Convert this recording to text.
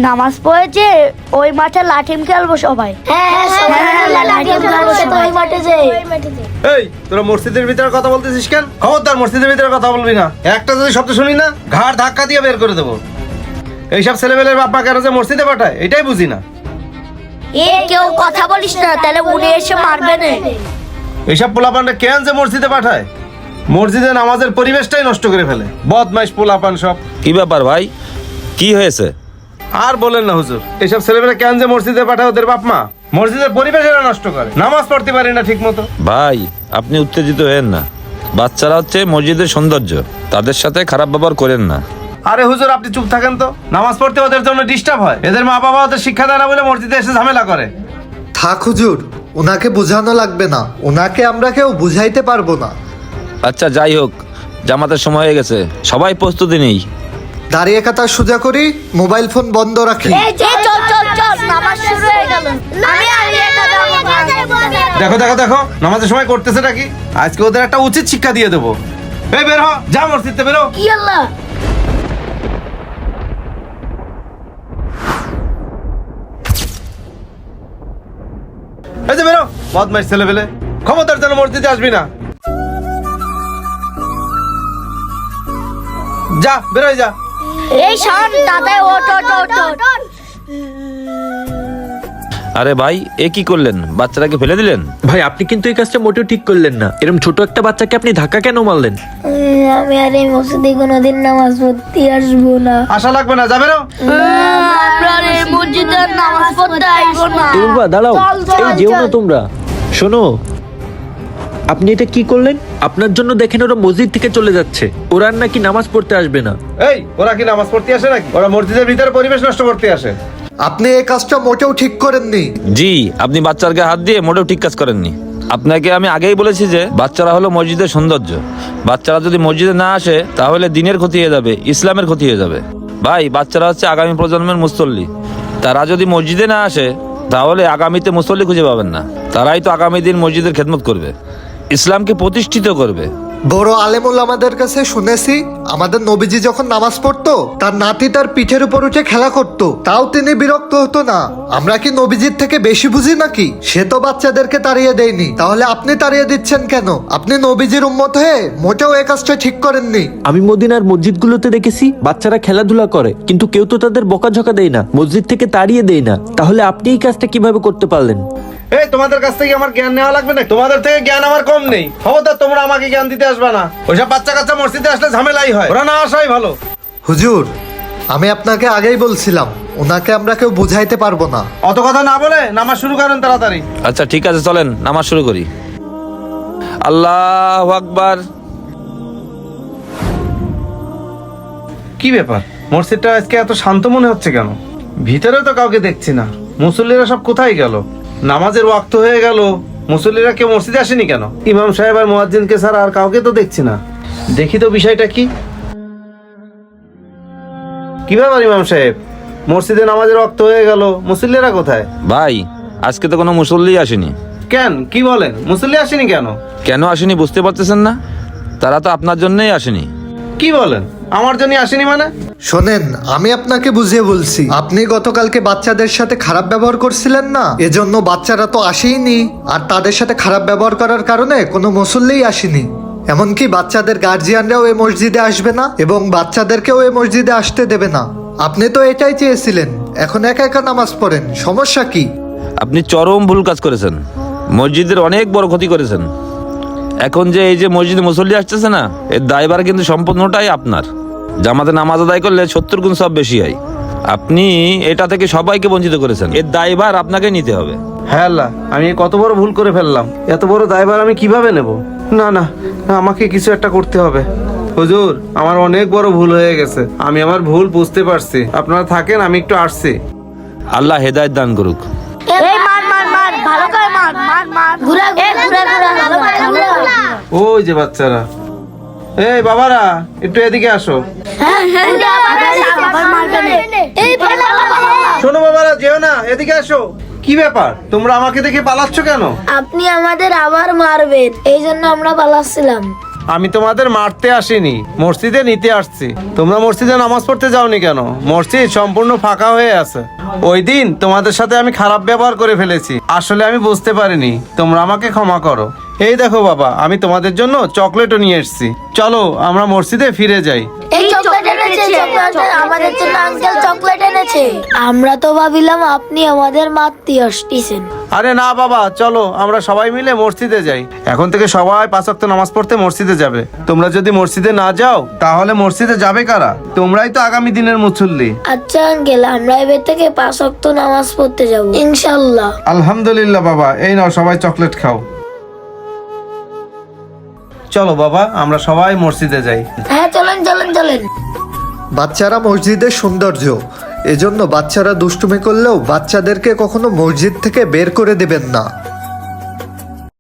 নামাজ পড়েছে ওই মাঠে লাঠিম খেলবো সবাই। এই তোরা মসজিদের ভিতরে কথা বলতেছিস কেন? খবরদার মসজিদের ভিতরে কথা বলবি না। একটা যদি শব্দ শুনি না ঘাড় ধাক্কা দিয়ে বের করে দেবো। এইসব ছেলেমেয়ের বাপ মা কেন যে মসজিদে পাঠায় এটাই বুঝি না। কেউ কথা বলিস না, তাহলে উনি এসে মারবে না। এইসব পোলাপানটা কেন যে মসজিদে পাঠায়? মসজিদে নামাজের পরিবেশটাই নষ্ট করে ফেলে। বদমাইশ পোলাপান সব। কি ব্যাপার ভাই, কি হয়েছে? আর বলেন না হুজুর, এইসব ছেলেমেয়েরা কেন যে মসজিদে পাঠায় ওদের বাপ মা? মসজিদের পরিবেশ এরা নষ্ট করে, নামাজ পড়তে পারে না ঠিক মতো। ভাই আপনি উত্তেজিত হয়েন না, বাচ্চারা হচ্ছে মসজিদের সৌন্দর্য, তাদের সাথে খারাপ ব্যবহার করেন না। আরে হুজুর আপনি চুপ থাকেন তো। নামাজ পড়তে ওদের জন্য ডিস্টার্ব হয়, এদের মা বাবা ওদের শিক্ষা দেয় না বলে মসজিদে এসে ঝামেলা করে। থাক হুজুর, ওনাকে বোঝানো লাগবে না, ওনাকে আমরা কেউ বুঝাইতে পারবো না। আচ্ছা যাই হোক, জামাতের সময় হয়ে গেছে, সবাই প্রস্তুতি নেই। দাঁড়িয়ে কাতা সোজা করি, মোবাইল ফোন বন্ধ রাখি। চল নামাজ শুরু হয়ে গেল। দেখো দেখো দেখো নামাজের সময় করতেছেটা কি? আজকে ওদের একটা উচিত শিক্ষা দিয়ে দেবো। এই বের হ, যা মসজিদে বেরো। কি আল্লাহ, এই যে বেরো বদমাইশ ছেলে পেলে, খবরদার যেন মসজিদে আসবি না। যা বেরোয় যা। এই শান দাদা ওঠ। আরে ভাই এ কি করলেন, বাচ্চাটাকে ফেলে দিলেন? ভাই আপনি কিন্তু এই কাজটা মোটেও ঠিক করলেন না। এরকম ছোট একটা বাচ্চাকে আপনি ধাক্কা কেন মারলেন? আমি আর এই মসজিদে কোনোদিন নামাজ পড়তে আসবো না। আশা লাগবে না, যা বেরো। আমরা এই মসজিদে নামাজ পড়তে আইবো না। তোমরা দাঁড়াও, এই যেও না তোমরা। শোনো, আপনি এটা কি করলেন? আপনার জন্য দেখেন ওরা মসজিদ থেকে চলে যাচ্ছে, ওরা আর নাকি নামাজ পড়তে আসবে না। এই ওরা কি নামাজ পড়তে আসে নাকি? ওরা মসজিদের ভিতরে পরিবেশ নষ্ট করতে আসে। আপনি এই কাজটা মোটেও ঠিক করেননি। জি, আপনি বাচ্চার গায়ে হাত দিয়ে মোটেও ঠিক কাজ করেননি। আপনাকে আমি আগেই বলেছি যে বাচ্চারা হলো মসজিদের সৌন্দর্য। বাচ্চারা যদি মসজিদে না আসে তাহলে দিনের ক্ষতি হয়ে যাবে, ইসলামের ক্ষতি হয়ে যাবে। ভাই বাচ্চারা হচ্ছে আগামী প্রজন্মের মুসল্লি, তারা যদি মসজিদে না আসে তাহলে আগামীতে মুসল্লি খুঁজে পাবেন না। তারাই তো আগামী দিন মসজিদের খেদমত করবে, ইসলামকে প্রতিষ্ঠিত করবে। বড় আলেমুল আমাদের কাছে শুনেছি আমাদের নবীজি যখন নামাজ পড়তো তার নাতি তার পিঠের উপর উঠে খেলা করতো, তাও তিনি বিরক্ত হতো না। আমরা কি নবীজির থেকে বেশি বুঝি নাকি? সে তো বাচ্চাদেরকে তাড়িয়ে দেয়নি, তাহলে আপনি তাড়িয়ে দিচ্ছেন কেন? আপনি নবীজির উম্মত হয়ে মোটেও এই কাজটা ঠিক করেননি। আমি মদিনার মসজিদগুলোতে দেখেছি বাচ্চারা খেলাধুলা করে, কিন্তু কেউ তো তাদের বকাঝকা দেয় না, মসজিদ থেকে তাড়িয়ে দেয় না। তাহলে আপনি এই কাজটা কিভাবে করতে পারলেন? এই তোমাদের কাছ থেকে আমার জ্ঞান নেওয়া লাগবে না, তোমাদের থেকে জ্ঞান আমার কম নেই। খবরদার তোমরা আমাকে জ্ঞান দিতে আসবে না। ওইসব বাচ্চা কাচ্চা মসজিদে আসলে ঝামেলাই হয়, ওরা না আসাই ভালো। হুজুর আমি আপনাকে আগেই বলছিলাম ওনাকে আমরা কেউ বুঝাইতে পারবো না। অত কথা না বলে নামাজ শুরু করেন তাড়াতাড়ি। আচ্ছা ঠিক আছে, চলেন নামাজ শুরু করি। আল্লাহু আকবার। কি ব্যাপার, মসজিদটা আজকে এত শান্ত মনে হচ্ছে কেন? ভিতরে তো কাউকে দেখছি না, মুসল্লিরা সব কোথায় গেল? নামাজের ওয়াক্ত হয়ে গেল, মুসল্লিরা কেউ মসজিদে আসেনি কেন? ইমাম সাহেব আর মুয়াজ্জিনকে ছাড়া আর কাউকে তো দেখছি না। দেখি তো বিষয়টা কি। কি ব্যাপার ইমাম সাহেব, মসজিদে নামাজের ওয়াক্ত হয়ে গেল, মুসল্লিরা কোথায়? ভাই আজকে তো কোনো মুসল্লি আসেনি। কেন, কি বলেন, মুসল্লি আসেনি কেন? কেন আসেনি বুঝতে পারতেছেন না? তারা তো আপনার জন্যই আসেনি। কি বলেন, আমার জন্য আসেনি মানে? শোনেন আমি আপনাকে বুঝিয়ে বলছি, আপনি গতকালকে বাচ্চাদের সাথে খারাপ ব্যবহার করছিলেন না, এজন্য বাচ্চারা তো আসেইনি। আর তাদের সাথে খারাপ ব্যবহার করার কারণে কোনো মুসল্লিই আসেনি। এমনকি বাচ্চাদের গার্জিয়ানরাও এই মসজিদে আসবে না এবং বাচ্চাদেরকেও এই মসজিদে আসতে দেবে না। আপনি তো এটাই চেয়েছিলেন, এখন একা একা নামাজ পড়েন, সমস্যা কি? আপনি চরম ভুল কাজ করেছেন, মসজিদের অনেক বড় ক্ষতি করেছেন। এখন যে এই যে মসজিদে মুসল্লি আসতেছে না, এর দায়ভার কিন্তু সম্পূর্ণটাই আপনার। জামাতে নামাজ আদায় করলে 70 গুণ সব বেশি হয়। আপনি এটা থেকে সবাইকে বঞ্চিত করেছেন, এর দায়ভার আপনাকে নিতে হবে। হ্যাঁ আল্লাহ, আমি কত বড় ভুল করে ফেললাম, এত বড় দায়ভার আমি কিভাবে নেব? না না, আমাকে কিছু একটা করতে হবে। হুজুর আমার অনেক বড় ভুল হয়ে গেছে, আমি আমার ভুল বুঝতে পারছি। আপনারা থাকেন, আমি একটু আসছি। আল্লাহ হেদায়েত দান করুক। এই মার ভালো করে মার ঘুরা ওই যে বাচ্চারা, এই বাবারা একটু এদিকে আসো। শোনো বাবারা, যেও না, এদিকে আসো। কি ব্যাপার, তোমরা আমাকে দেখে পালাচ্ছ কেন? আপনি আমাদের আবার মারবেন, এই জন্য আমরা পালাচ্ছিলাম। আমি তোমাদের মারতে আসিনি, মসজিদে নিতে আসছি। তোমরা মসজিদে নামাজ পড়তে যাওনি কেন? মসজিদ সম্পূর্ণ ফাঁকা হয়ে আছে। ওই দিন তোমাদের সাথে আমি খারাপ ব্যবহার করে ফেলেছি, আসলে আমি বুঝতে পারিনি। তোমরা আমাকে ক্ষমা করো। এই দেখো বাবা, আমি তোমাদের জন্য চকলেটও নিয়ে এসেছি। চলো আমরা মসজিদে ফিরে যাই। এই চকলেট এনেছে, চকলেট আমাদের জন্য আঙ্কেল চকলেট এনেছে। আমরা তো ভাবিলাম আপনি আমাদের মারতে আসতেছেন। আরে না বাবা, চলো আমরা সবাই মিলে মসজিদে যাই। এখন থেকে সবাই 5 ওয়াক্ত নামাজ পড়তে মসজিদে যাবে। তোমরা যদি মসজিদে না যাও তাহলে মসজিদে যাবে কারা? তোমরাই তো আগামী দিনের মুসল্লি। আচ্ছা আঙ্কেল, আমরা এবার থেকে 5 ওয়াক্ত নামাজ পড়তে যাব ইনশাআল্লাহ। আলহামদুলিল্লাহ বাবা, এই নাও সবাই চকলেট খাও। চলো বাবা, আমরা সবাই মসজিদে যাই। হ্যাঁ চলেন চলেন চলেন। বাচ্চারা মসজিদের সৌন্দর্য, এজন্য বাচ্চারা দুষ্টুমি করলেও বাচ্চাদেরকে কখনো মসজিদ থেকে বের করে দেবেন না।